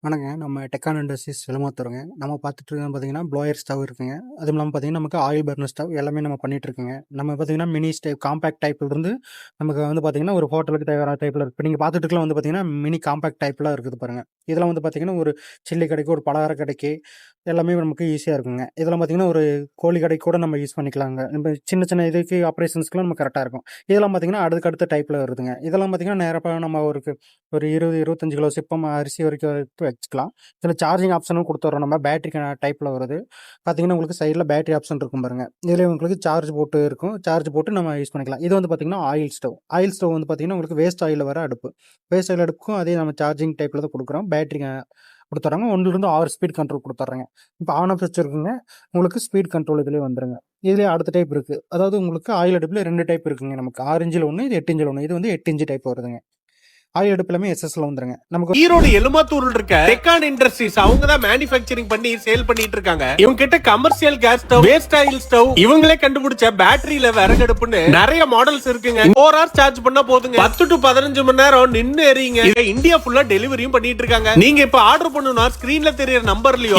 நம்ம டெக்கான் இண்டஸ்ட்ரீஸ் எலமாத்துறோங்க. நம்ம பார்த்துட்டு இருக்கிறது பார்த்தீங்கன்னா, ப்ளோயர் ஸ்டவ் இருக்குங்க. அதுவும் இல்லாம பார்த்தீங்கன்னா, நமக்கு ஆயில் பர்னர் ஸ்டவ் எல்லாமே நம்ம பண்ணிட்டு இருக்கோங்க. நம்ம பார்த்தீங்கன்னா, மினி ஸ்டவ் காம்பேக்ட் டைப்லருந்து நமக்கு வந்து பார்த்தீங்கன்னா, ஒரு ஹோட்டலுக்கு தேவையான டைப்ல இருக்கு. இப்ப நீங்க பார்த்துட்டு இருக்கலாம் வந்து பார்த்தீங்கன்னா, மினி காம்பேக்ட் டைப்லாம் இருக்குது பாருங்க. இதெல்லாம் வந்து பார்த்தீங்கன்னா, ஒரு சில்லி கடைக்கு, ஒரு பலகார கடைக்கு எல்லாமே நமக்கு ஈஸியா இருக்குங்க. இதெல்லாம் பார்த்தீங்கன்னா, ஒரு கோழி கடைக்கு கூட நம்ம யூஸ் பண்ணிக்கலாங்க. நம்ம சின்ன சின்ன இதுக்கு ஆப்பரேஷன்ஸ்க்குலாம் நமக்கு கரெக்ட்டா இருக்கும். இதெல்லாம் பார்த்தீங்கன்னா, அடுத்தடுத்த டைப்ல வருதுங்க. இதெல்லாம் பார்த்தீங்கன்னா, நேரா நம்ம ஒரு 20, 25 கிலோ சிப்பம் அரிசி வரைக்கும் வச்சுக்கலாம். இதில சார்ஜிங் ஆப்ஷனும் குடுத்துர்றோம் நம்ம. பேட்டரி டைப்ல வருது. பார்த்தீங்கன்னா, உங்களுக்கு சைட்ல பேட்டரி ஆப்ஷன் இருக்கும் பாருங்க. இதிலே உங்களுக்கு சார்ஜ் போட்டு இருக்கும். சார்ஜ் போட்டு நம்ம யூஸ் பண்ணிக்கலாம். இது வந்து பார்த்தீங்கன்னா, ஆயில் ஸ்டவ். ஆயில் ஸ்டவ் வந்து பார்த்தீங்கன்னா, உங்களுக்கு வேஸ்ட் ஆயில்ல வர அடுப்பு. வேஸ்ட் ஆயில் அடுப்புக்கும் அதே நம்ம சார்ஜிங் டைப்ல தான் குடுக்குறோம். பேட்டரி குடுத்துர்றாங்க. 1லிருந்து 6 ஸ்பீட் கண்ட்ரோல் குடுத்துர்றாங்க. இப்ப ஆன் ஆஃப் ஸ்விட்ச் இருக்குங்க. உங்களுக்கு ஸ்பீட் கண்ட்ரோல் இதிலேயே வந்துருங்க. இதிலேயே அடுத்த டைப் இருக்கு. அதாவது உங்களுக்கு ஆயில் அடுப்புல 2 டைப் இருக்குங்க நமக்கு. 6 இன்ச்சில ஒண்ணு, இது 8 இன்ச்சில ஒண்ணு. இது வந்து 8 இன்ச் டைப் வருதுங்க. ஆயில் அடுப்புலமே எஸ்எஸ்ல வந்துருங்க. நமக்கு ஈரோடு எலுமாத்தூர்ல இருக்க டெக்கான் இண்டஸ்ட்ரீஸ் அவங்க தான் மேனுஃபேக்சரிங் பண்ணி சேல் பண்ணிட்டு இருக்காங்க. இவங்க கிட்ட commercial gas stove, waste oil stove, இவங்களே கண்டுபிடிச்ச பேட்டரியில விறகடுப்புன்னு நிறைய மாடல்ஸ் இருக்குங்க. 4 hours சார்ஜ் பண்ணா போதுங்க. 10 to 15 மணி நேரம் நின்னு எறியுங்க. இந்தியா ஃபுல்லா டெலிவரியும் பண்ணிட்டு இருக்காங்க. நீங்க இப்ப ஆர்டர் பண்ணனும்னா ஸ்கிரீன்ல தெரியற நம்பர்லயோ